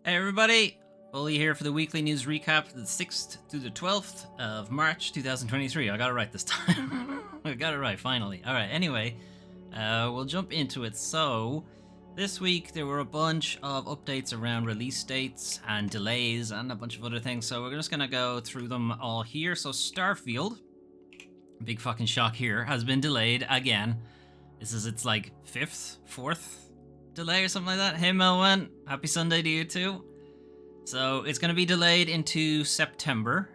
Hey everybody, Foley here for the weekly news recap, the 6th through the 12th of March 2023. I got it right this time. I got it right, finally. Alright, anyway, we'll jump into it. So, this week there were a bunch of updates around release dates and delays and a bunch of other things, so we're just gonna go through them all here. So Starfield, big fucking shock here, has been delayed again. This is its like 4th delay or something like that. Hey Melwin, happy Sunday to you too. So it's going to be delayed into September.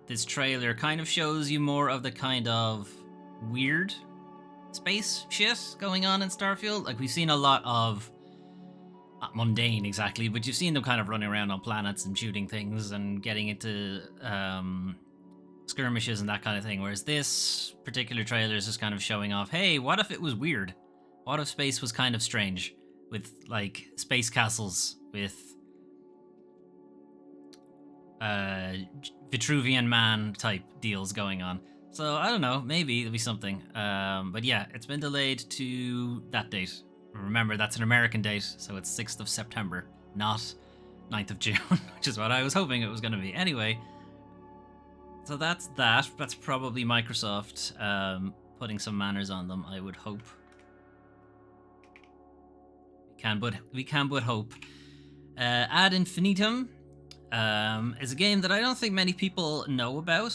This trailer kind of shows you more of the kind of weird space shit going on in Starfield. Like, we've seen a lot of, not mundane exactly, but you've seen them kind of running around on planets and shooting things and getting into skirmishes and that kind of thing. Whereas this particular trailer is just kind of showing off, hey, what if it was weird? What if space was kind of strange, with like space castles with Vitruvian Man type deals going on? So I don't know, maybe it'll be something. But yeah, it's been delayed to that date. Remember, that's an American date, so it's 6th of September, not 9th of June, which is what I was hoping it was going to be. Anyway, so that's that. That's probably Microsoft putting some manners on them, I would hope. We can but hope. Ad Infinitum is a game that I don't think many people know about.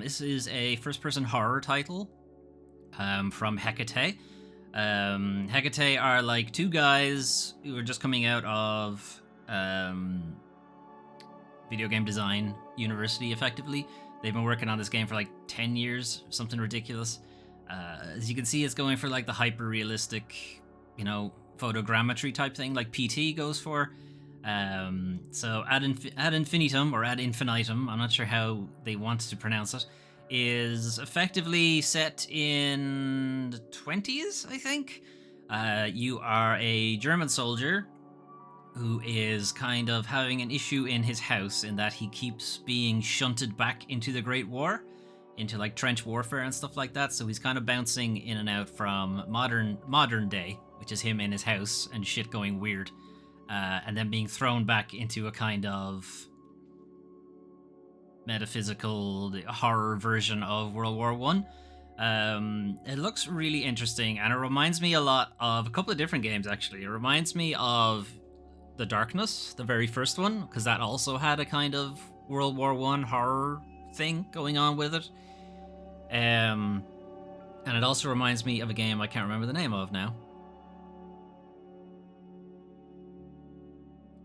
This is a first-person horror title from Hecate. Hecate are like two guys who are just coming out of video game design university, effectively. They've been working on this game for like 10 years, something ridiculous. As you can see, it's going for like the hyper-realistic, photogrammetry type thing, like PT goes for. So Ad Infinitum, or Ad Infinitum, I'm not sure how they want to pronounce it, is effectively set in the 20s, I think. You are a German soldier who is kind of having an issue in his house in that he keeps being shunted back into the Great War, into like trench warfare and stuff like that. So he's kind of bouncing in and out from modern day, which is him in his house and shit going weird, and then being thrown back into a kind of metaphysical horror version of World War One. It looks really interesting, and it reminds me a lot of a couple of different games, actually. It reminds me of The Darkness, the very first one, because that also had a kind of World War One horror thing going on with it. And it also reminds me of a game I can't remember the name of now.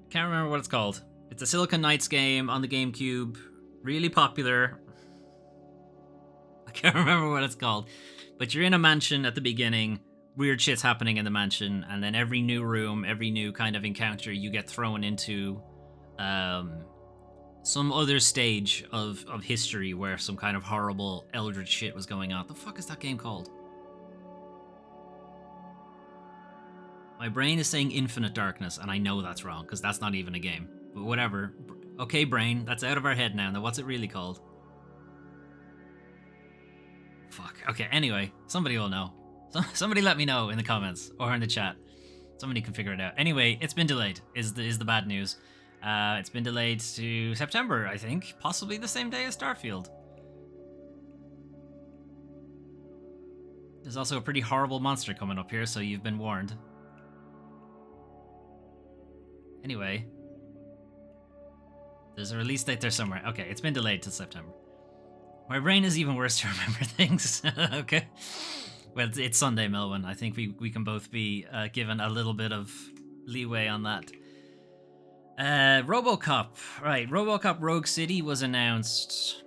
Can't remember what it's called. It's a Silicon Knights game on the GameCube, really popular. I can't remember what it's called, but you're in a mansion at the beginning, weird shit's happening in the mansion, and then every new room, every new kind of encounter, you get thrown into some other stage of history where some kind of horrible eldritch shit was going on. What the fuck is that game called? My brain is saying Infinite Darkness, and I know that's wrong, because that's not even a game. But whatever. Okay, brain, that's out of our head now. Now, what's it really called? Fuck. Okay, anyway, somebody will know. Somebody let me know in the comments, or in the chat. Somebody can figure it out. Anyway, it's been delayed, is the bad news. It's been delayed to September, I think. Possibly the same day as Starfield. There's also a pretty horrible monster coming up here, so you've been warned. Anyway, there's a release date there somewhere. Okay, it's been delayed to September. My brain is even worse to remember things. Okay. Well, it's Sunday, Melvin. I think we can both be given a little bit of leeway on that. RoboCop. Right, RoboCop Rogue City was announced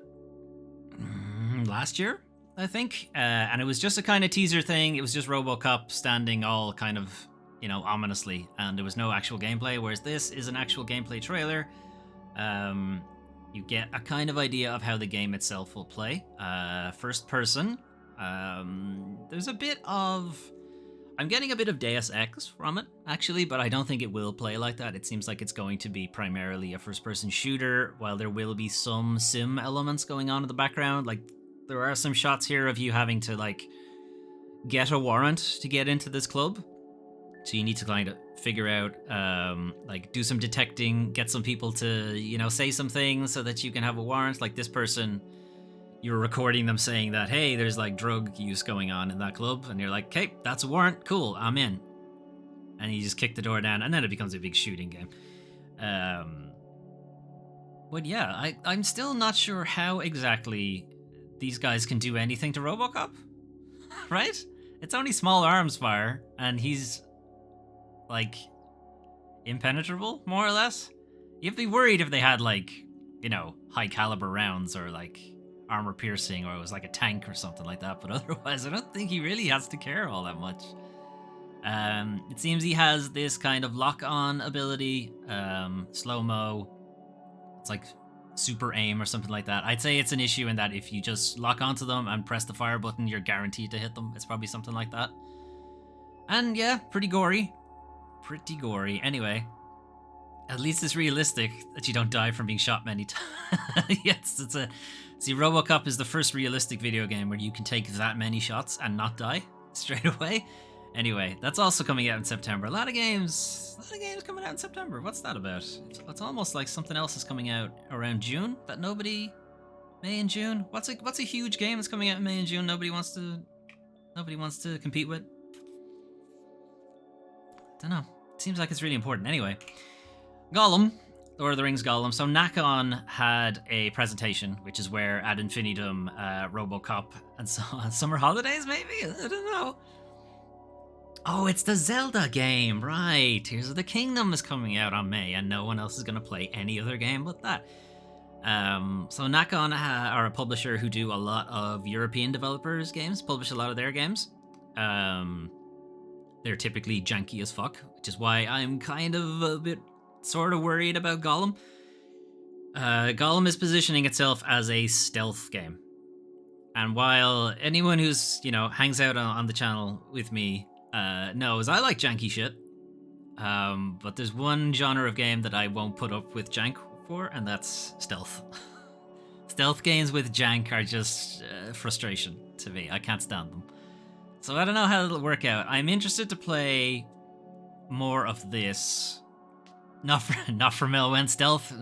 last year, I think. And it was just a kind of teaser thing. It was just RoboCop standing all kind of, ominously, and there was no actual gameplay, whereas this is an actual gameplay trailer. You get a kind of idea of how the game itself will play. First person. There's a bit of... I'm getting a bit of Deus Ex from it, actually, but I don't think it will play like that. It seems like it's going to be primarily a first-person shooter, while there will be some sim elements going on in the background. Like, there are some shots here of you having to, like, get a warrant to get into this club. So you need to kind of figure out, like, do some detecting, get some people to, say some things so that you can have a warrant. Like this person, you're recording them saying that, hey, there's like drug use going on in that club, and you're like, okay, that's a warrant, cool, I'm in. And you just kick the door down, and then it becomes a big shooting game. But yeah, I'm still not sure how exactly these guys can do anything to RoboCop, right? It's only small arms fire, and he's like impenetrable, more or less. You'd be worried if they had like, high caliber rounds or like armor piercing, or it was like a tank or something like that. But otherwise, I don't think he really has to care all that much. It seems he has this kind of lock-on ability, slow-mo. It's like super aim or something like that. I'd say it's an issue in that if you just lock onto them and press the fire button, you're guaranteed to hit them. It's probably something like that. And yeah, pretty gory. Pretty gory. Anyway, at least it's realistic that you don't die from being shot many times. Yes, See, RoboCop is the first realistic video game where you can take that many shots and not die straight away. Anyway, that's also coming out in September. A lot of games coming out in September. What's that about? It's almost like something else is coming out around June that May and June. What's a huge game that's coming out in May and June? Nobody wants to compete with. Don't know. Seems like it's really important. Anyway, Gollum, Lord of the Rings Gollum. So Nakon had a presentation, which is where Ad Infinitum, RoboCop, and so on. Summer Holidays, maybe? I don't know. Oh, it's the Zelda game, right. Tears of the Kingdom is coming out on May, and no one else is going to play any other game but that. So Nakon are a publisher who do a lot of European developers' games, publish a lot of their games. They're typically janky as fuck, which is why I'm kind of a bit sort of worried about Gollum. Gollum is positioning itself as a stealth game. And while anyone who's, hangs out on the channel with me knows I like janky shit, but there's one genre of game that I won't put up with jank for, and that's stealth. Stealth games with jank are just frustration to me. I can't stand them. So I don't know how it'll work out. I'm interested to play more of this. Not for Melwen stealth.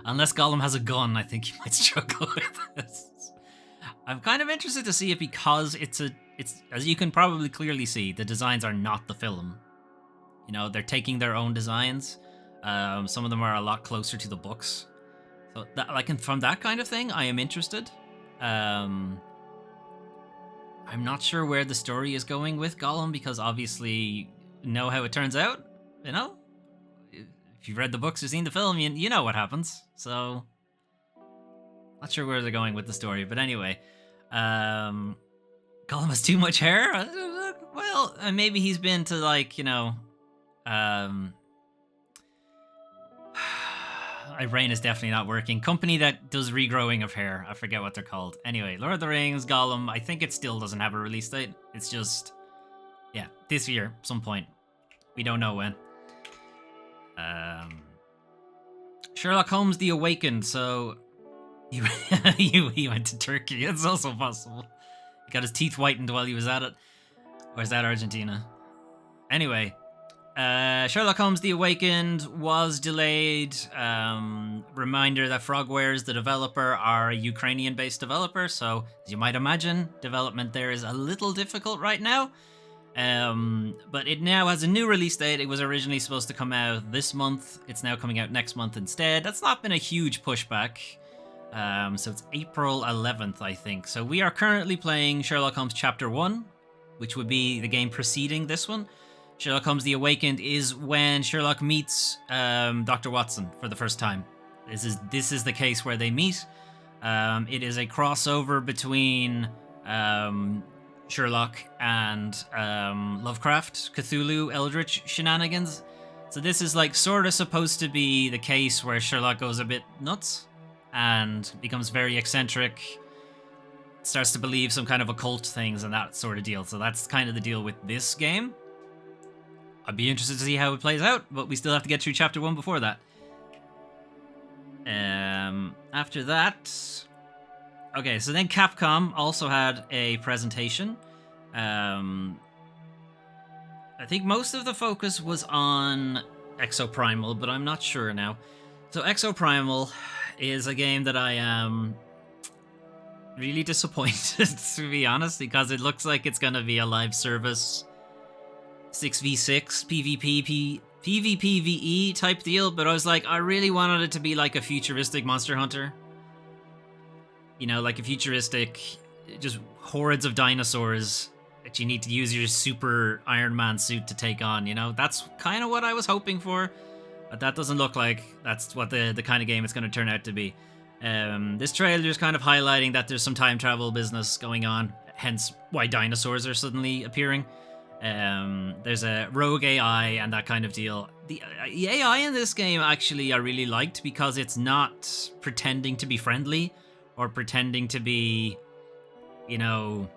Unless Gollum has a gun, I think you might struggle with this. I'm kind of interested to see it because it's as you can probably clearly see, the designs are not the film. They're taking their own designs. Some of them are a lot closer to the books. So from that kind of thing, I am interested. I'm not sure where the story is going with Gollum because obviously know how it turns out. If you've read the books or seen the film, you know what happens. So not sure where they're going with the story, but anyway, Gollum has too much hair. Well, maybe he's been to my brain is definitely not working. Company that does regrowing of hair. I forget what they're called. Anyway, Lord of the Rings, Gollum. I think it still doesn't have a release date. It's just, this year, some point. We don't know when. Sherlock Holmes: The Awakened. So he went to Turkey. It's also possible. He got his teeth whitened while he was at it. Or is that Argentina? Anyway, Sherlock Holmes: The Awakened was delayed. Reminder that Frogwares, the developer, are a Ukrainian-based developer, so as you might imagine, development there is a little difficult right now. But it now has a new release date. It was originally supposed to come out this month. It's now coming out next month instead. That's not been a huge pushback. So it's April 11th, I think. So we are currently playing Sherlock Holmes Chapter 1, which would be the game preceding this one. Sherlock Holmes: The Awakened is when Sherlock meets Dr. Watson for the first time. This is the case where they meet. It is a crossover between Sherlock and Lovecraft, Cthulhu, Eldritch shenanigans. So this is sort of supposed to be the case where Sherlock goes a bit nuts and becomes very eccentric, starts to believe some kind of occult things and that sort of deal. So that's kind of the deal with this game. I'd be interested to see how it plays out, but we still have to get through Chapter 1 before that. After that... Okay, so then Capcom also had a presentation. I think most of the focus was on Exoprimal, but I'm not sure now. So Exoprimal is a game that I am really disappointed, to be honest, because it looks like it's going to be a live service 6v6 PvPvE type deal, but I was like, I really wanted it to be like a futuristic Monster Hunter. You know, like a futuristic, just hordes of dinosaurs that you need to use your super Iron Man suit to take on, you know? That's kind of what I was hoping for, but that doesn't look like that's what the kind of game it's going to turn out to be. This trailer is kind of highlighting that there's some time travel business going on, hence why dinosaurs are suddenly appearing. There's a rogue AI and that kind of deal. The AI in this game actually I really liked because it's not pretending to be friendly or pretending to be, you know,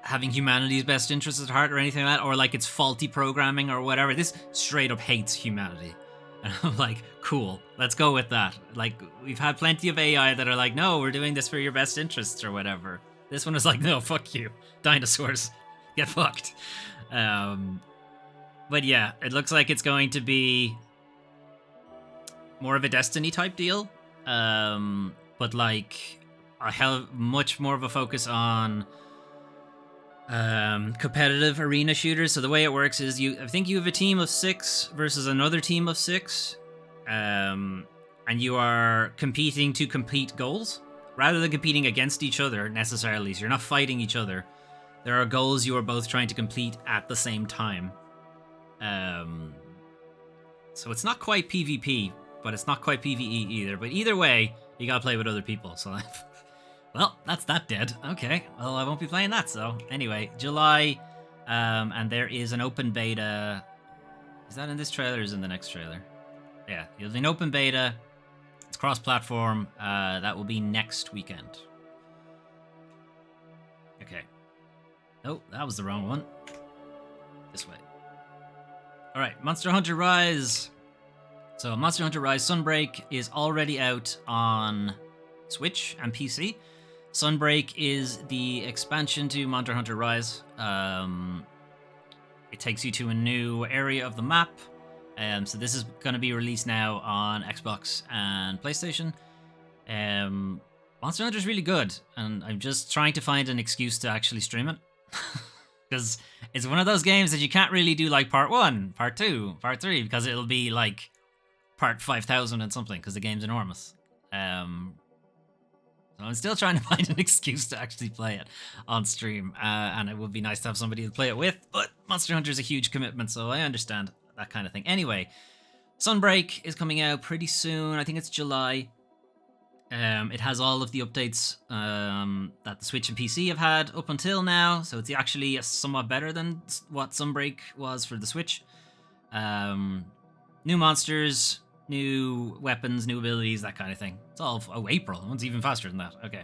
having humanity's best interests at heart or anything like that, or like it's faulty programming or whatever. This straight up hates humanity. And I'm like, cool, let's go with that. Like, we've had plenty of AI that are like, no, we're doing this for your best interests or whatever. This one is like, no, fuck you. Dinosaurs, get fucked. But yeah, it looks like it's going to be more of a Destiny type deal. But like, I have much more of a focus on competitive arena shooters. So the way it works is I think you have a team of 6 versus another team of 6, and you are competing to complete goals rather than competing against each other necessarily. So you're not fighting each other. There are goals you are both trying to complete at the same time. So it's not quite PvP, but it's not quite PvE either. But either way, you gotta play with other people. So well, that's that dead. Okay, well, I won't be playing that, so. Anyway, July, and there is an open beta. Is that in this trailer or is it in the next trailer? Yeah, there's an open beta. It's cross-platform. That will be next weekend. Okay. Oh, that was the wrong one. This way. Alright, Monster Hunter Rise. So, Monster Hunter Rise Sunbreak is already out on Switch and PC. Sunbreak is the expansion to Monster Hunter Rise. It takes you to a new area of the map. So this is going to be released now on Xbox and PlayStation. Monster Hunter is really good, and I'm just trying to find an excuse to actually stream it. Because it's one of those games that you can't really do like part 1, part 2, part 3, because it'll be like part 5,000 and something, because the game's enormous. So I'm still trying to find an excuse to actually play it on stream, and it would be nice to have somebody to play it with, but Monster Hunter is a huge commitment, so I understand that kind of thing. Anyway, Sunbreak is coming out pretty soon. I think it's July. It has all of the updates that the Switch and PC have had up until now, so it's actually somewhat better than what Sunbreak was for the Switch. New monsters, new weapons, new abilities, that kind of thing. It's all April. It's even faster than that. Okay.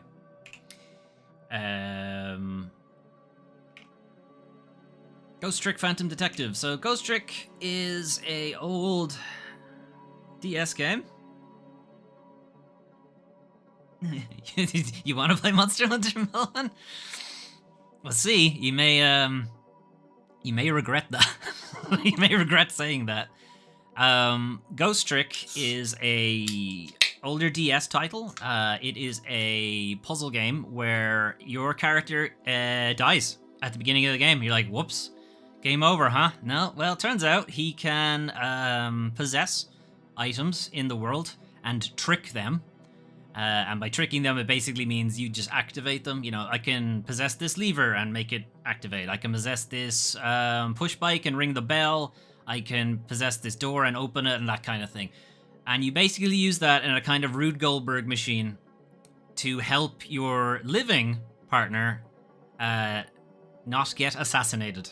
Ghost Trick Phantom Detective. So Ghost Trick is a old DS game. You want to play Monster Hunter, Melon? We'll see. You may regret that. You may regret saying that. Ghost Trick is a older DS title. It is a puzzle game where your character dies at the beginning of the game. You're like, whoops, game over, huh? No, well, it turns out he can possess items in the world and trick them. And by tricking them, it basically means you just activate them. You know, I can possess this lever and make it activate. I can possess this push bike and ring the bell. I can possess this door and open it and that kind of thing. And you basically use that in a kind of Rube Goldberg machine to help your living partner not get assassinated.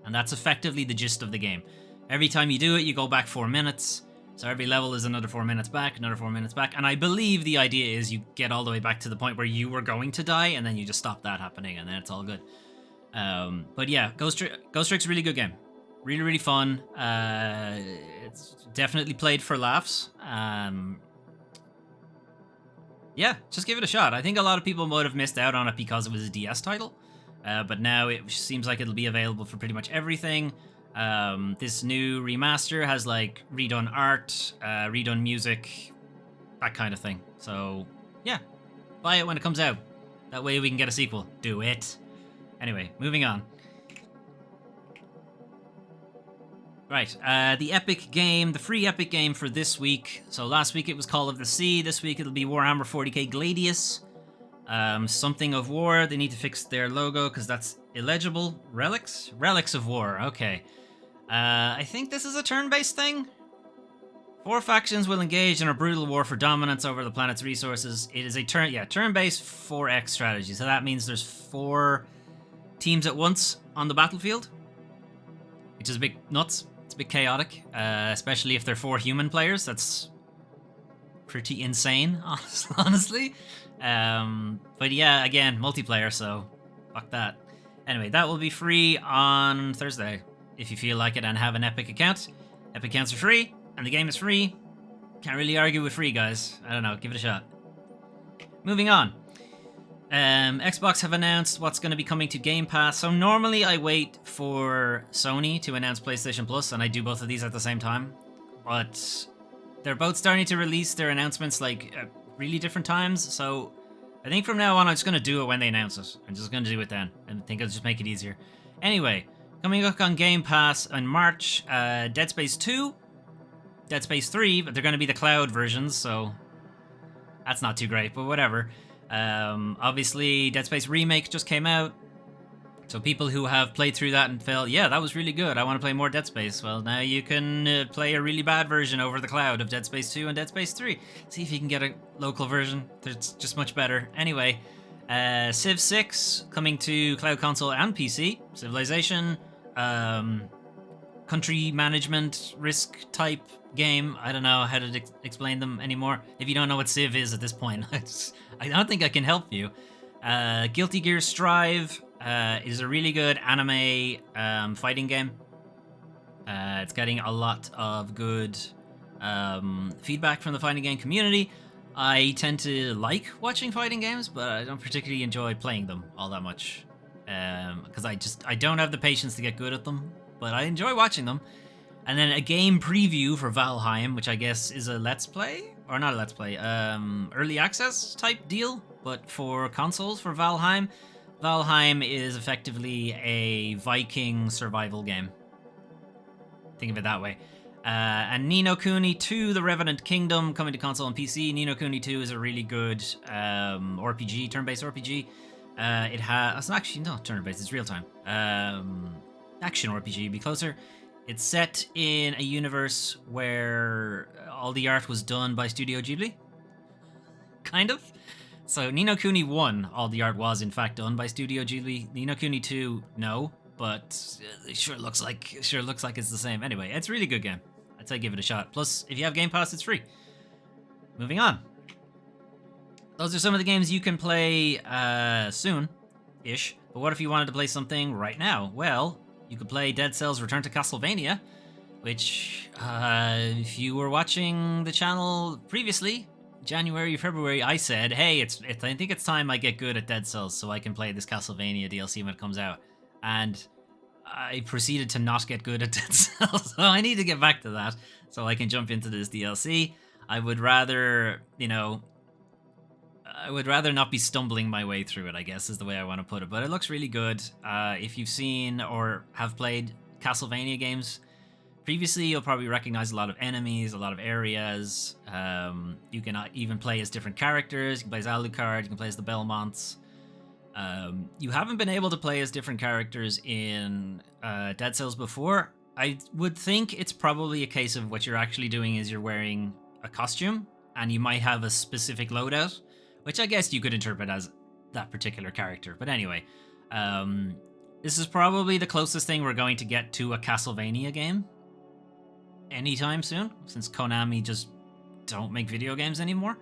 And that's effectively the gist of the game. Every time you do it, you go back 4 minutes. So every level is another 4 minutes back, another 4 minutes back. And I believe the idea is you get all the way back to the point where you were going to die, and then you just stop that happening, and then it's all good. But yeah, Ghost Trick's a really good game. Really, really fun. It's definitely played for laughs. Yeah, just give it a shot. I think a lot of people might have missed out on it because it was a DS title. but now it seems like it'll be available for pretty much everything. This new remaster has like redone art, redone music, that kind of thing. So yeah, buy it when it comes out. That way we can get a sequel. Do it. Anyway, moving on. Right, the Epic game, the free Epic game for this week. So last week it was Call of the Sea. This week it'll be Warhammer 40k Gladius. Something of War. They need to fix their logo because that's illegible. Relics? Relics of War. Okay. I think this is a turn-based thing. 4 factions will engage in a brutal war for dominance over the planet's resources. It is a turn-based 4x strategy. So that means there's 4 teams at once on the battlefield, which is a bit nuts. It's a bit chaotic, especially if they're 4 human players. That's pretty insane, honestly. But yeah, again, multiplayer, so fuck that. Anyway, that will be free on Thursday if you feel like it and have an Epic account. Epic accounts are free, and the game is free. Can't really argue with free, guys. I don't know, give it a shot. Moving on. Xbox have announced what's going to be coming to Game Pass. So normally I wait for Sony to announce PlayStation Plus, and I do both of these at the same time. But they're both starting to release their announcements like at really different times. So I think from now on I'm just going to do it when they announce it. I'm just going to do it then. And I think it'll just make it easier. Anyway, coming up on Game Pass in March, Dead Space 2, Dead Space 3, but they're going to be the cloud versions, so that's not too great, but whatever. Obviously, Dead Space Remake just came out, so people who have played through that and felt, yeah, that was really good, I want to play more Dead Space, well, now you can play a really bad version over the cloud of Dead Space 2 and Dead Space 3. See if you can get a local version. It's just much better. Anyway, Civ 6 coming to cloud console and PC. Civilization, country management, risk type game. I don't know how to explain them anymore. If you don't know what Civ is at this point, I don't think I can help you. Guilty Gear Strive is a really good anime fighting game. It's getting a lot of good feedback from the fighting game community. I tend to like watching fighting games, but I don't particularly enjoy playing them all that much. Because I don't have the patience to get good at them, but I enjoy watching them. And then a game preview for Valheim, which I guess is a let's play, or not a let's play, early access type deal, but for consoles for Valheim. Valheim is effectively a Viking survival game. Think of it that way. And Ni no Kuni 2, The Revenant Kingdom, coming to console and PC. Ni no Kuni 2 is a really good RPG, turn-based RPG. It has... It's actually not turn-based, it's real-time. Action RPG, be closer. It's set in a universe where all the art was done by Studio Ghibli. Kind of. So Ni no Kuni 1, all the art was in fact done by Studio Ghibli. Ni no Kuni 2, no, but it sure looks like it's the same. Anyway, it's a really good game. I'd say give it a shot. Plus, if you have Game Pass, it's free. Moving on. Those are some of the games you can play soon-ish. But what if you wanted to play something right now? Well, you could play Dead Cells Return to Castlevania, which, if you were watching the channel previously, January, February, I said, hey, I think it's time I get good at Dead Cells so I can play this Castlevania DLC when it comes out. And I proceeded to not get good at Dead Cells, so I need to get back to that so I can jump into this DLC. I would rather, not be stumbling my way through it, I guess, is the way I want to put it. But it looks really good. If you've seen or have played Castlevania games previously, you'll probably recognize a lot of enemies, a lot of areas. You can even play as different characters. You can play as Alucard, you can play as the Belmonts. You haven't been able to play as different characters in Dead Cells before. I would think it's probably a case of what you're actually doing is you're wearing a costume, and you might have a specific loadout, which I guess you could interpret as that particular character. But anyway, this is probably the closest thing we're going to get to a Castlevania game anytime soon, since Konami just don't make video games anymore.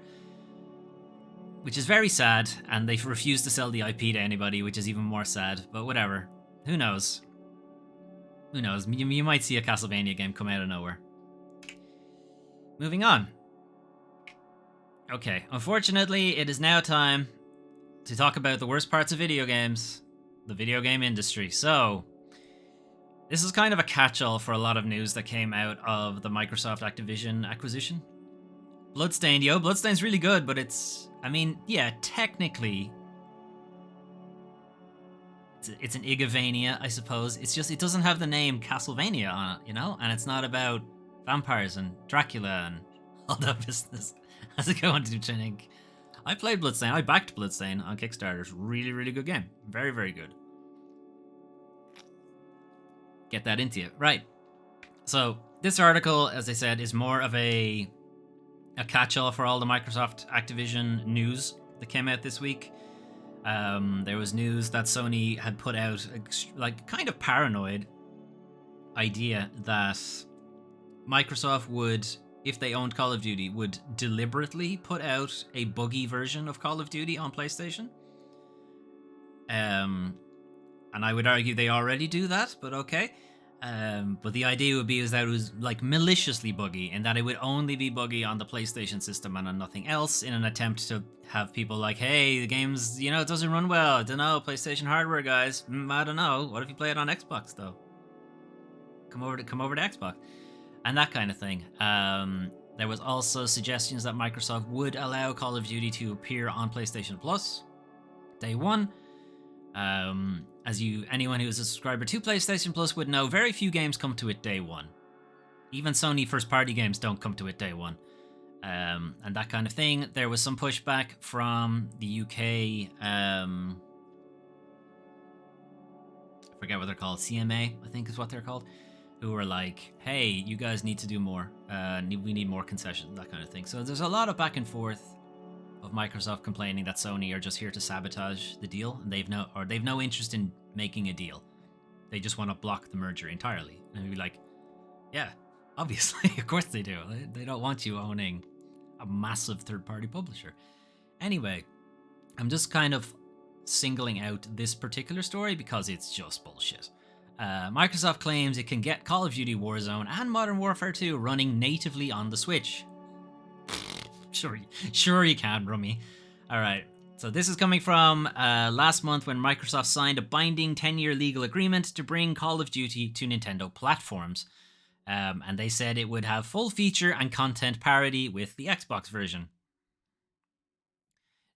Which is very sad, and they refuse to sell the IP to anybody, which is even more sad, but whatever. Who knows? Who knows? You might see a Castlevania game come out of nowhere. Moving on. Okay, unfortunately, it is now time to talk about the worst parts of video games. the video game industry. So, this is kind of a catch-all for a lot of news that came out of the Microsoft Activision acquisition. Bloodstained, Bloodstained's really good, but it's, I mean, yeah, technically, it's an Igavania, I suppose. It's just, it doesn't have the name Castlevania on it, you know? And it's not about vampires and Dracula and all that business. How's it going, Duchening? I played Bloodstained. I backed Bloodstained on Kickstarter. It's really, really good game. Very, very good. Get that into you. Right. So, this article, as I said, is more of a catch-all for all the Microsoft Activision news that came out this week. There was news that Sony had put out like kind of paranoid idea that Microsoft would, if they owned Call of Duty, would deliberately put out a buggy version of Call of Duty on PlayStation. And I would argue they already do that, but okay. But the idea would be is that it was like maliciously buggy, and that it would only be buggy on the PlayStation system and on nothing else, in an attempt to have people like, hey, the game's, you know, it doesn't run well. I don't know, PlayStation hardware, guys. I don't know. What if you play it on Xbox though? Come over to Xbox, and that kind of thing. There was also suggestions that Microsoft would allow Call of Duty to appear on PlayStation Plus day one. Anyone who is a subscriber to PlayStation Plus would know, very few games come to it day one. Even Sony first-party games don't come to it day one. And that kind of thing. There was some pushback from the UK, I forget what they're called, CMA, I think is what they're called, who were like, hey, you guys need to do more. We need more concessions, that kind of thing. So there's a lot of back and forth of Microsoft complaining that Sony are just here to sabotage the deal, and they've no interest in making a deal. They just want to block the merger entirely. And we'd be like, yeah, obviously, of course they do. They don't want you owning a massive third-party publisher. Anyway, I'm just kind of singling out this particular story because it's just bullshit. Microsoft claims it can get Call of Duty Warzone and Modern Warfare 2 running natively on the Switch. Sure you can, Rummy. Alright, so this is coming from last month when Microsoft signed a binding 10-year legal agreement to bring Call of Duty to Nintendo platforms. And they said it would have full feature and content parity with the Xbox version.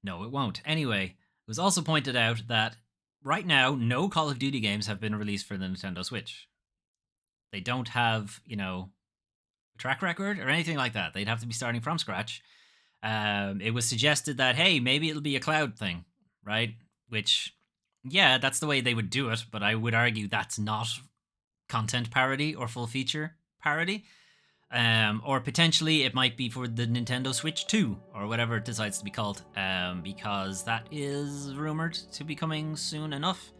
No, it won't. Anyway, it was also pointed out that right now, no Call of Duty games have been released for the Nintendo Switch. They don't have, you know, a track record or anything like that. They'd have to be starting from scratch. It was suggested that, hey, maybe it'll be a cloud thing, right? Which, yeah, that's the way they would do it, but I would argue that's not content parity or full feature parity. Or potentially it might be for the Nintendo Switch 2, or whatever it decides to be called, because that is rumored to be coming soon enough.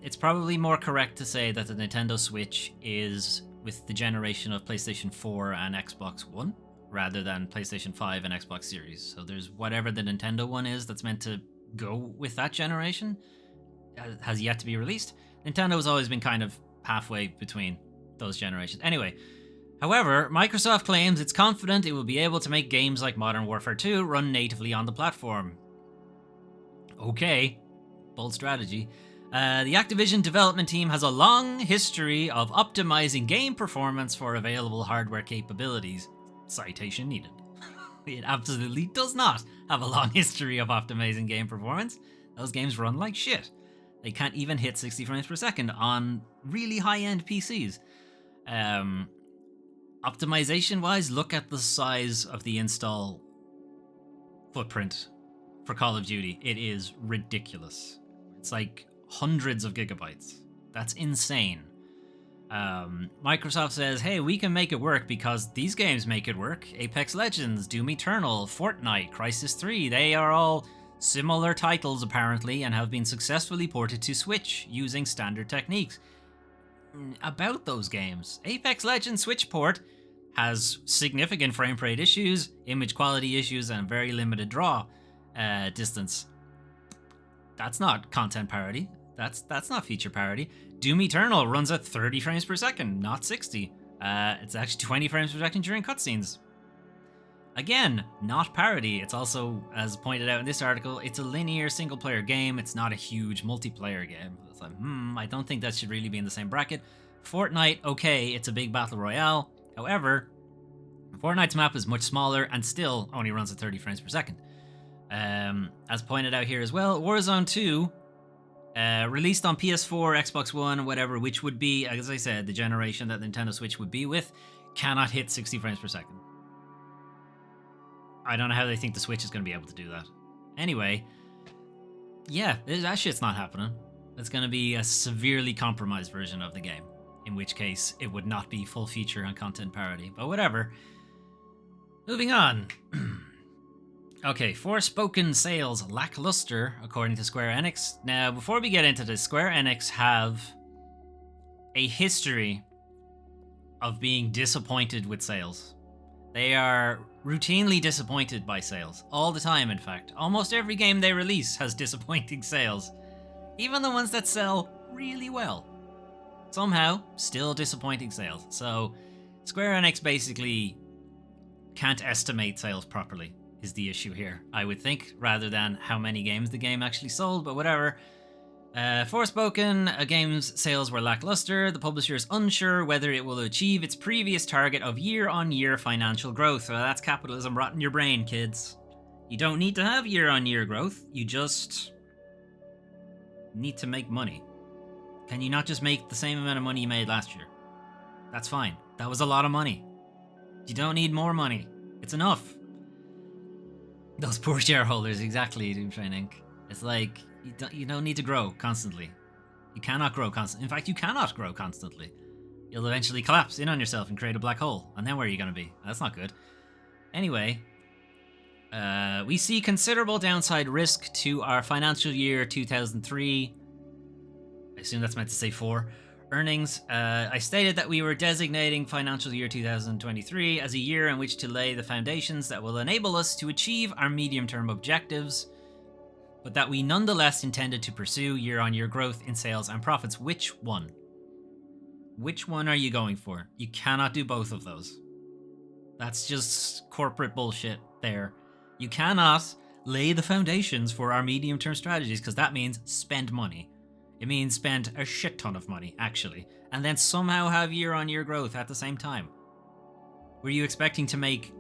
It's probably more correct to say that the Nintendo Switch is with the generation of PlayStation 4 and Xbox One, rather than PlayStation 5 and Xbox Series. So there's whatever the Nintendo one is that's meant to go with that generation has yet to be released. Nintendo has always been kind of halfway between those generations. Anyway, however, Microsoft claims it's confident it will be able to make games like Modern Warfare 2 run natively on the platform. Okay, bold strategy. The Activision development team has a long history of optimizing game performance for available hardware capabilities. Citation needed. It absolutely does not have a long history of optimizing game performance. Those games run like shit. They can't even hit 60 frames per second on really high-end PCs. Optimization-wise, look at the size of the install footprint for Call of Duty. It is ridiculous. It's like hundreds of gigabytes. That's insane. Microsoft says, hey, we can make it work because these games make it work. Apex Legends, Doom Eternal, Fortnite, Crysis 3, they are all similar titles apparently and have been successfully ported to Switch using standard techniques. About those games, Apex Legends Switch port has significant frame rate issues, image quality issues, and very limited draw distance. That's not content parity. That's not feature parity. Doom Eternal runs at 30 frames per second, not 60. It's actually 20 frames per second during cutscenes. Again, not parity. It's also, as pointed out in this article, it's a linear single-player game. It's not a huge multiplayer game. It's like, I don't think that should really be in the same bracket. Fortnite, okay, it's a big battle royale. However, Fortnite's map is much smaller and still only runs at 30 frames per second. As pointed out here as well, Warzone 2, released on PS4, Xbox One, whatever, which would be, as I said, the generation that Nintendo Switch would be with, cannot hit 60 frames per second. I don't know how they think the Switch is going to be able to do that. Anyway, yeah, that shit's not happening. It's going to be a severely compromised version of the game, in which case it would not be full feature and content parity, but whatever. Moving on. Okay, Forspoken sales lackluster, according to Square Enix. Now, before we get into this, Square Enix have a history of being disappointed with sales. They are routinely disappointed by sales. All the time, in fact. Almost every game they release has disappointing sales. Even the ones that sell really well. Somehow, still disappointing sales. So, Square Enix basically can't estimate sales properly, is the issue here, I would think, rather than how many games the game actually sold, but whatever. Forspoken, a game's sales were lackluster. The publisher is unsure whether it will achieve its previous target of year-on-year financial growth. So that's capitalism rotting your brain, kids. You don't need to have year-on-year growth. You just need to make money. Can you not just make the same amount of money you made last year? That's fine. That was a lot of money. You don't need more money. It's enough. Those poor shareholders, exactly, Doomtrain Inc. It's like, you don't need to grow constantly. You cannot grow constantly. In fact, you cannot grow constantly. You'll eventually collapse in on yourself and create a black hole. And then where are you going to be? That's not good. Anyway, we see considerable downside risk to our financial year 2003. I assume that's meant to say 4. Earnings. I stated that we were designating financial year 2023 as a year in which to lay the foundations that will enable us to achieve our medium-term objectives, but that we nonetheless intended to pursue year-on-year growth in sales and profits. Which one? Which one are you going for? You cannot do both of those. That's just corporate bullshit there. You cannot lay the foundations for our medium-term strategies, because that means spend money. It means spend a shit ton of money, actually, and then somehow have year-on-year growth at the same time. Were you expecting to make,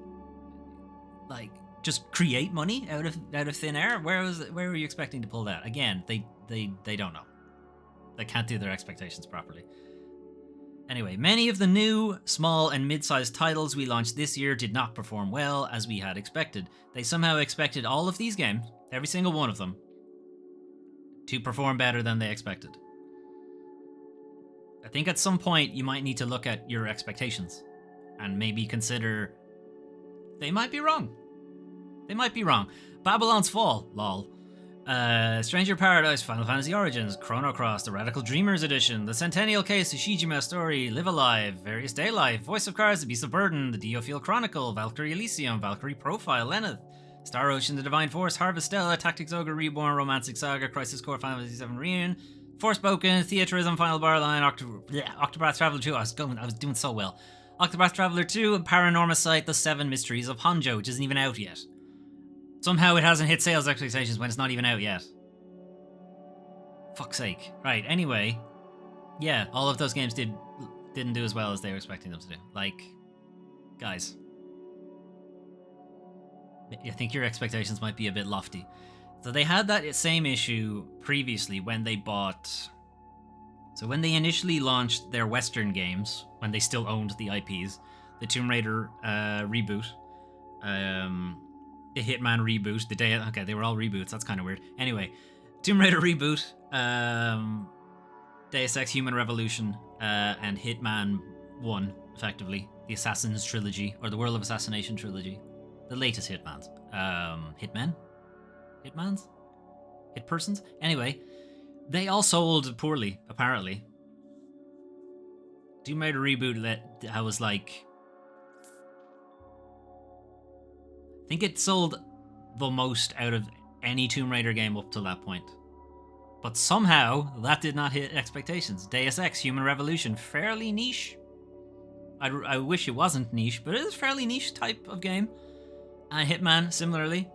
like, just create money out of thin air? Where were you expecting to pull that? Again, they don't know. They can't do their expectations properly. Anyway, many of the new, small, and mid-sized titles we launched this year did not perform well as we had expected. They somehow expected all of these games, every single one of them, to perform better than they expected. I think at some point you might need to look at your expectations and maybe consider they might be wrong. They might be wrong. Babylon's Fall, lol. Stranger Paradise, Final Fantasy Origins, Chrono Cross, The Radical Dreamers Edition, The Centennial Case, The Shijima Story, Live Alive, Various Daylife, Voice of Cards, The Beast of Burden, The Diofield Chronicle, Valkyrie Elysium, Valkyrie Profile, Lenneth, Star Ocean, The Divine Force, Harvestella, Tactics Ogre Reborn, Romantic Saga, Crisis Core, Final Fantasy VII Reunion, Forspoken, Theatrism, Final Bar Line, Octopath Traveler 2. I was doing so well. Octopath Traveler 2, and Paranormal Sight, The Seven Mysteries of Honjo, which isn't even out yet. Somehow it hasn't hit sales expectations when it's not even out yet. Fuck's sake. Right, anyway. Yeah, all of those games didn't do as well as they were expecting them to do. Like, guys, I think your expectations might be a bit lofty. So they had that same issue previously when they bought... So when they initially launched their Western games, when they still owned the IPs, the Tomb Raider reboot, the Hitman reboot, okay, they were all reboots, that's kind of weird. Anyway, Tomb Raider reboot, Deus Ex Human Revolution, and Hitman 1, effectively. The Assassin's Trilogy, or the World of Assassination Trilogy. The latest Hitmans. Hitmans? Hitpersons? Anyway, they all sold poorly, apparently. Tomb Raider reboot that was like... I think it sold the most out of any Tomb Raider game up to that point. But somehow, that did not hit expectations. Deus Ex Human Revolution, fairly niche. I wish it wasn't niche, but it is a fairly niche type of game. And Hitman, similarly.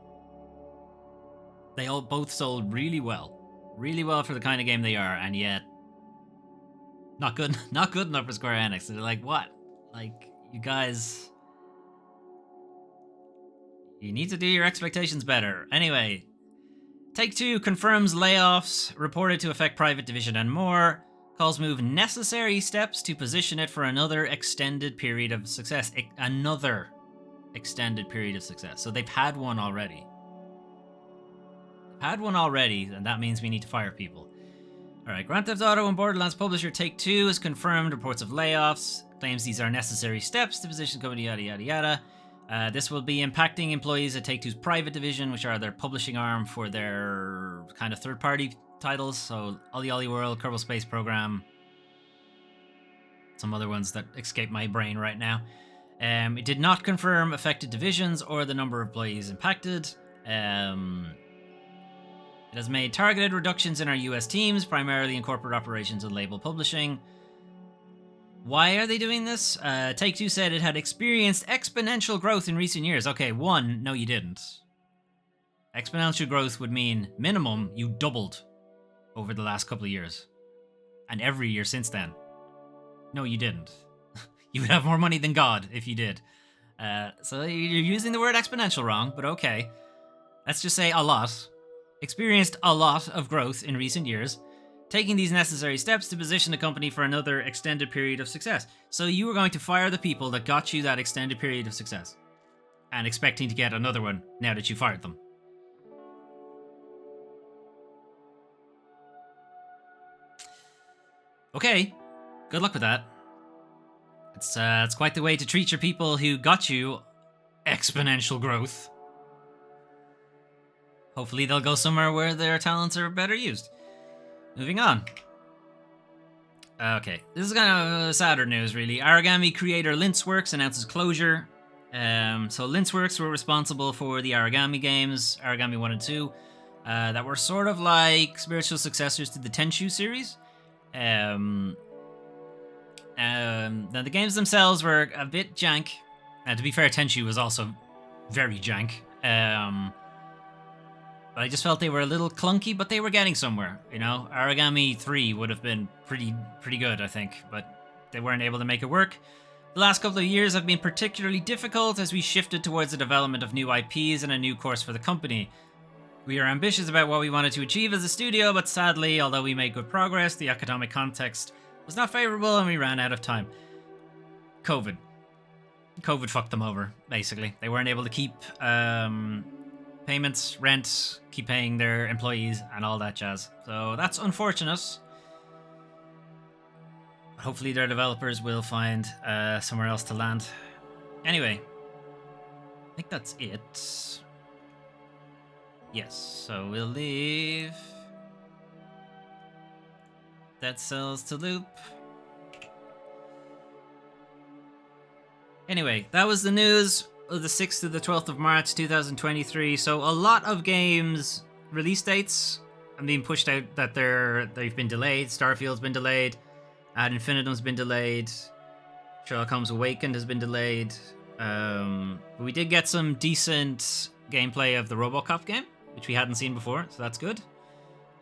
They all both sold really well. Really well for the kind of game they are, and yet not good not good enough for Square Enix. They're like, what? Like, you guys, you need to do your expectations better. Anyway, Take-Two confirms layoffs reported to affect Private Division and more. Calls move necessary steps to position it for another extended period of success. Another extended period of success. So they've had one already. And that means we need to fire people. Alright, Grand Theft Auto and Borderlands publisher Take-Two has confirmed reports of layoffs, claims these are necessary steps to position the company, yada yada yada. This will be impacting employees at Take-Two's Private Division, which are their publishing arm for their kind of third-party titles. So Ollie Ollie World, Kerbal Space Program, some other ones that escape my brain right now. It did not confirm affected divisions or the number of employees impacted. It has made targeted reductions in our US teams, primarily in corporate operations and label publishing. Why are they doing this? Take-Two said it had experienced exponential growth in recent years. Okay, one, no you didn't. Exponential growth would mean minimum you doubled over the last couple of years. And every year since then. No, you didn't. You would have more money than God if you did. So you're using the word exponential wrong, but okay. Let's just say a lot. Experienced a lot of growth in recent years, taking these necessary steps to position the company for another extended period of success. So you were going to fire the people that got you that extended period of success, and expecting to get another one now that you fired them. Okay, good luck with that. It's quite the way to treat your people who got you exponential growth. Hopefully they'll go somewhere where their talents are better used. Moving on. Okay, this is kind of sadder news, really. Origami creator Linceworks announces closure. So Linceworks were responsible for the Origami games, Origami 1 and 2, that were sort of like spiritual successors to the Tenchu series. Now the games themselves were a bit jank. To be fair, Tenchu was also very jank. But I just felt they were a little clunky, but they were getting somewhere, you know? Origami 3 would have been pretty good, I think, but they weren't able to make it work. The last couple of years have been particularly difficult as we shifted towards the development of new IPs and a new course for the company. We are ambitious about what we wanted to achieve as a studio, but sadly, although we made good progress, the economic context was not favorable and we ran out of time. COVID fucked them over, basically. They weren't able to keep payments, rent, keep paying their employees, and all that jazz. So that's unfortunate. Hopefully their developers will find somewhere else to land. Anyway, I think that's it. Yes, so we'll leave Dead Cells to loop. Anyway, that was the news of the 6th to the 12th of March 2023. So a lot of games release dates are being pushed out that they've been delayed. Starfield's been delayed. Ad Infinitum's been delayed. Sherlock Holmes Awakened has been delayed. But we did get some decent gameplay of the RoboCop game, which we hadn't seen before, so that's good.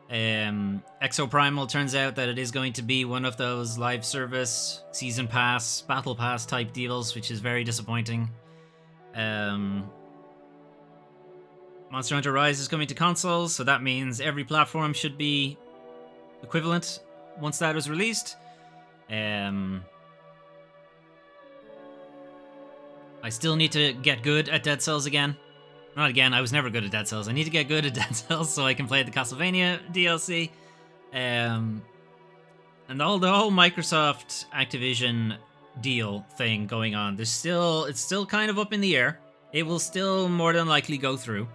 Exoprimal turns out that it is going to be one of those live service, season pass, battle pass type deals, which is very disappointing. Monster Hunter Rise is coming to consoles, so that means every platform should be equivalent once that is released. I still need to get good at Dead Cells again. Not again, I was never good at Dead Cells. I need to get good at Dead Cells so I can play the Castlevania DLC. And the whole Microsoft Activision deal thing going on. It's still kind of up in the air. It will still more than likely go through.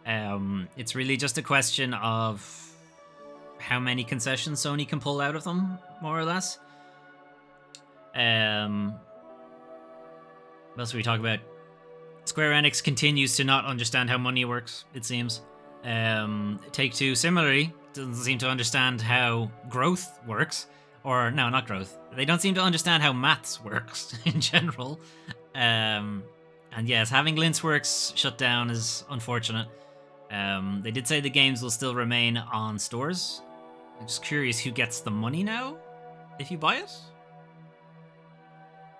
It's really just a question of how many concessions Sony can pull out of them, more or less. What else are we talking about? Square Enix continues to not understand how money works, it seems. Take-Two, similarly, doesn't seem to understand how growth works. Or, no, not growth. They don't seem to understand how maths works in general. And yes, having Linksworks shut down is unfortunate. They did say the games will still remain on stores. I'm just curious who gets the money now if you buy it.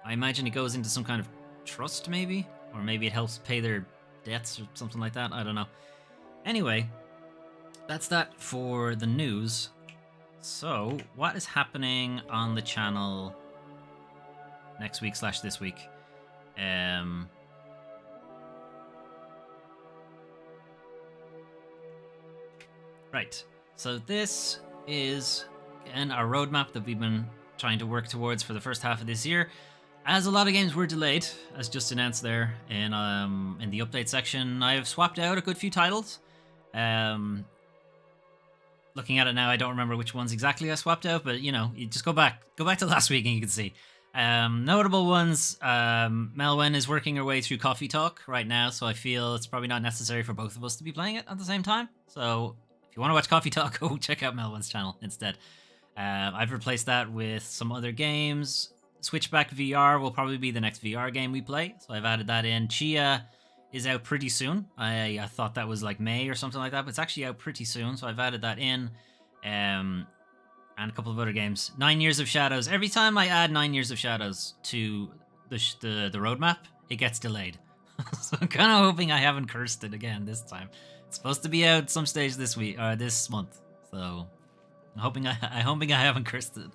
I imagine it goes into some kind of trust, maybe? Or maybe it helps pay their debts or something like that. I don't know. Anyway, that's that for the news. So, what is happening on the channel next week / this week? Right. So this is, again, our roadmap that we've been trying to work towards for the first half of this year. As a lot of games were delayed, as just announced there in the update section, I've swapped out a good few titles. Looking at it now, I don't remember which ones exactly I swapped out, but you know, you just go back to last week and you can see. Notable ones, Melwyn is working her way through Coffee Talk right now, so I feel it's probably not necessary for both of us to be playing it at the same time. So if you want to watch Coffee Talk, go check out Melwyn's channel instead. I've replaced that with some other games. Switchback VR will probably be the next VR game we play, so I've added that in. Chia is out pretty soon. I thought that was like May or something like that, but it's actually out pretty soon, so I've added that in. And a couple of other games. 9 Years of Shadows. Every time I add 9 Years of Shadows to the roadmap, it gets delayed. So I'm kind of hoping I haven't cursed it again this time. It's supposed to be out some stage this week or this month, so I'm hoping I haven't cursed it.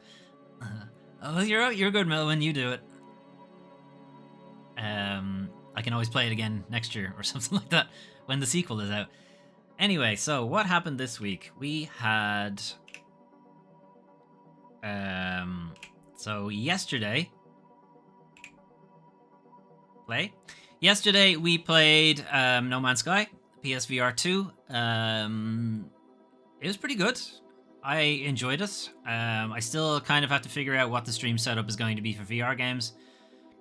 Oh, you're good, Melvin. You do it. I can always play it again next year or something like that when the sequel is out. Anyway, so what happened this week? We had so yesterday we played No Man's Sky PSVR 2. It was pretty good. I enjoyed it. I still kind of have to figure out what the stream setup is going to be for VR games,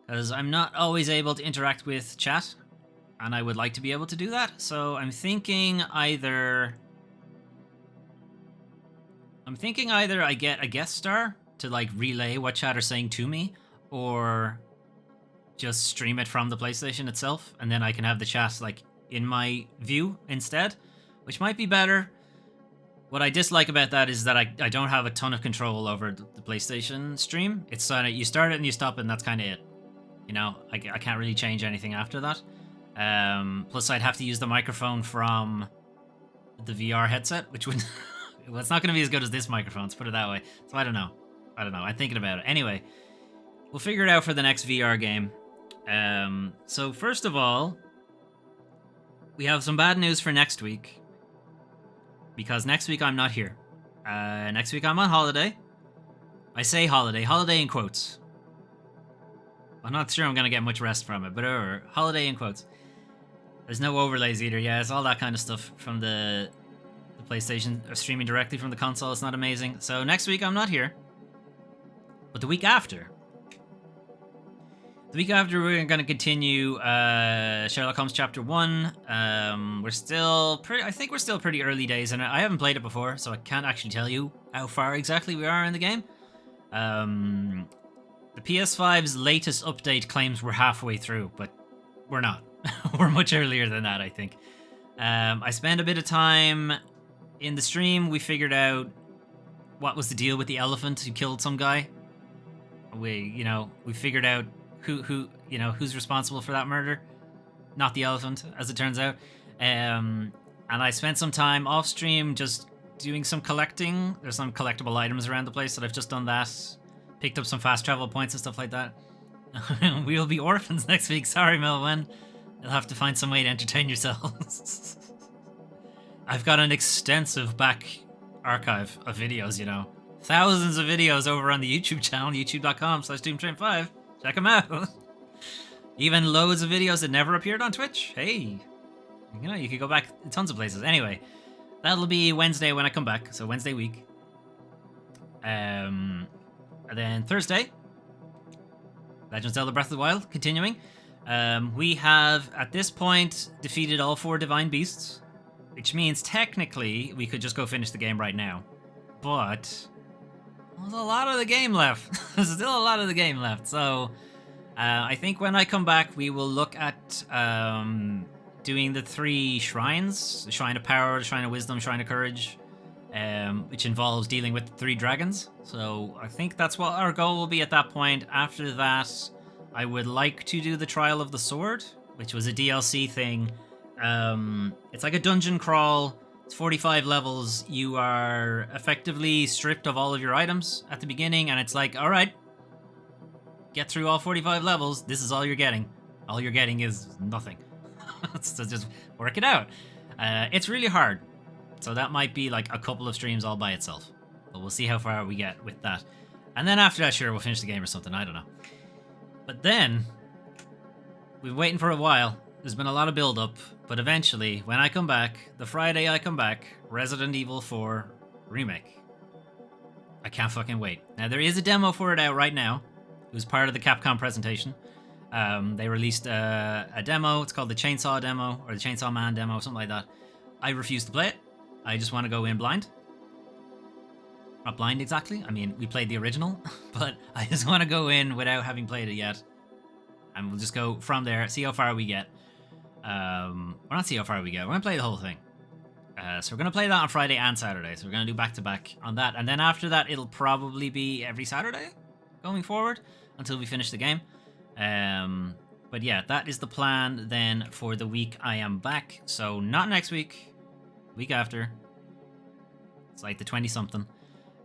because I'm not always able to interact with chat, and I would like to be able to do that. So I'm thinking either I get a guest star to like relay what chat are saying to me, or just stream it from the PlayStation itself, and then I can have the chat like in my view instead, which might be better. What I dislike about that is that I don't have a ton of control over the PlayStation stream. It's you start it and you stop it, and that's kind of it. You know, I can't really change anything after that. Plus, I'd have to use the microphone from the VR headset, which would... well, it's not going to be as good as this microphone, let's put it that way. So I don't know. I'm thinking about it. Anyway, we'll figure it out for the next VR game. So first of all, we have some bad news for next week, because next week I'm not here. Next week I'm on holiday. I say holiday in quotes. I'm not sure I'm going to get much rest from it, but holiday in quotes. There's no overlays either. Yeah, it's all that kind of stuff from the PlayStation, streaming directly from the console. It's not amazing. So next week I'm not here. But the week after, we're going to continue Sherlock Holmes Chapter 1. We're still pretty early days, and I haven't played it before, so I can't actually tell you how far exactly we are in the game. The PS5's latest update claims we're halfway through, but we're not. We're much earlier than that, I think. I spent a bit of time in the stream. We figured out what was the deal with the elephant who killed some guy. We figured out who's responsible for that murder. Not the elephant, as it turns out. And I spent some time off stream just doing some collecting. There's some collectible items around the place that I've just done that. Picked up some fast travel points and stuff like that. We'll be orphans next week. Sorry, Melvin. You'll have to find some way to entertain yourselves. I've got an extensive back archive of videos, Thousands of videos over on the YouTube channel, youtube.com/DoomTrain5. Check them out. Even loads of videos that never appeared on Twitch. Hey, you could go back tons of places. Anyway, that'll be Wednesday when I come back. So Wednesday week. And then Thursday, Legend of Zelda Breath of the Wild, continuing. We have, at this point, defeated all 4 Divine Beasts, which means technically we could just go finish the game right now. But there's a lot of the game left. There's still a lot of the game left, so I think when I come back, we will look at doing the 3 shrines: the Shrine of Power, the Shrine of Wisdom, Shrine of Courage, which involves dealing with 3 dragons. So I think that's what our goal will be at that point. After that, I would like to do the Trial of the Sword, which was a DLC thing. It's like a dungeon crawl. It's 45 levels. You are effectively stripped of all of your items at the beginning, and it's like, all right, get through all 45 levels. This is all you're getting. All you're getting is nothing. So just work it out. It's really hard. So that might be like a couple of streams all by itself. But we'll see how far we get with that. And then after that, sure, we'll finish the game or something. I don't know. But then, we've been waiting for a while. There's been a lot of build-up. But eventually, when I come back, the Friday I come back, Resident Evil 4 Remake. I can't fucking wait. Now, there is a demo for it out right now. It was part of the Capcom presentation. They released a demo. It's called the Chainsaw demo, or the Chainsaw Man demo, something like that. I refuse to play it. I just want to go in blind. Not blind exactly. I mean, we played the original, but I just want to go in without having played it yet. And we'll just go from there, see how far we get. Or not see how far we get. We're going to play the whole thing. So we're going to play that on Friday and Saturday. So we're going to do back-to-back on that. And then after that, it'll probably be every Saturday going forward until we finish the game. But yeah, that is the plan then for the week I am back. So not next week. Week after. It's like the 20-something.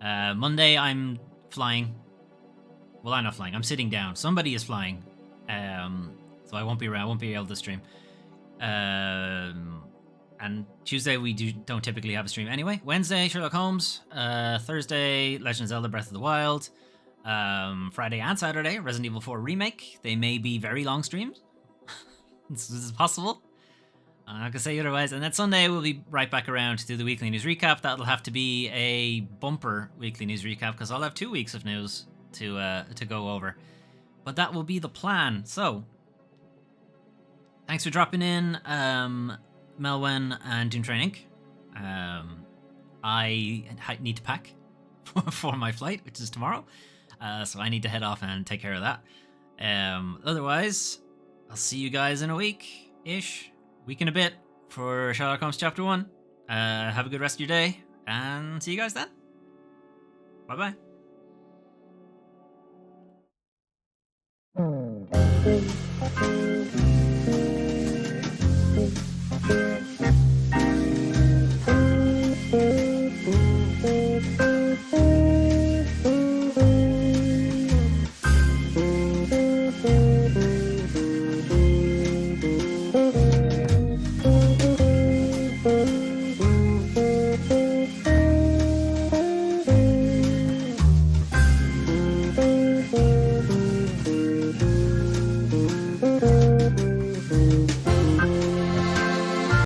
Monday, I'm flying. Well, I'm not flying. I'm sitting down. Somebody is flying. So I won't be around. I won't be able to stream. And Tuesday, we don't typically have a stream anyway. Wednesday, Sherlock Holmes. Thursday, Legend of Zelda Breath of the Wild. Friday and Saturday, Resident Evil 4 Remake. They may be very long streams. This is possible. I'm not gonna say otherwise. And then Sunday we'll be right back around to do the weekly news recap. That'll have to be a bumper weekly news recap because I'll have 2 weeks of news to go over. But that will be the plan. So thanks for dropping in, Melwen and Doomtrain Inc. I need to pack for my flight, which is tomorrow. So I need to head off and take care of that. Otherwise, I'll see you guys in a week-ish. Week and a bit for Sherlock Holmes Chapter 1. Have a good rest of your day, and see you guys then. Bye-bye.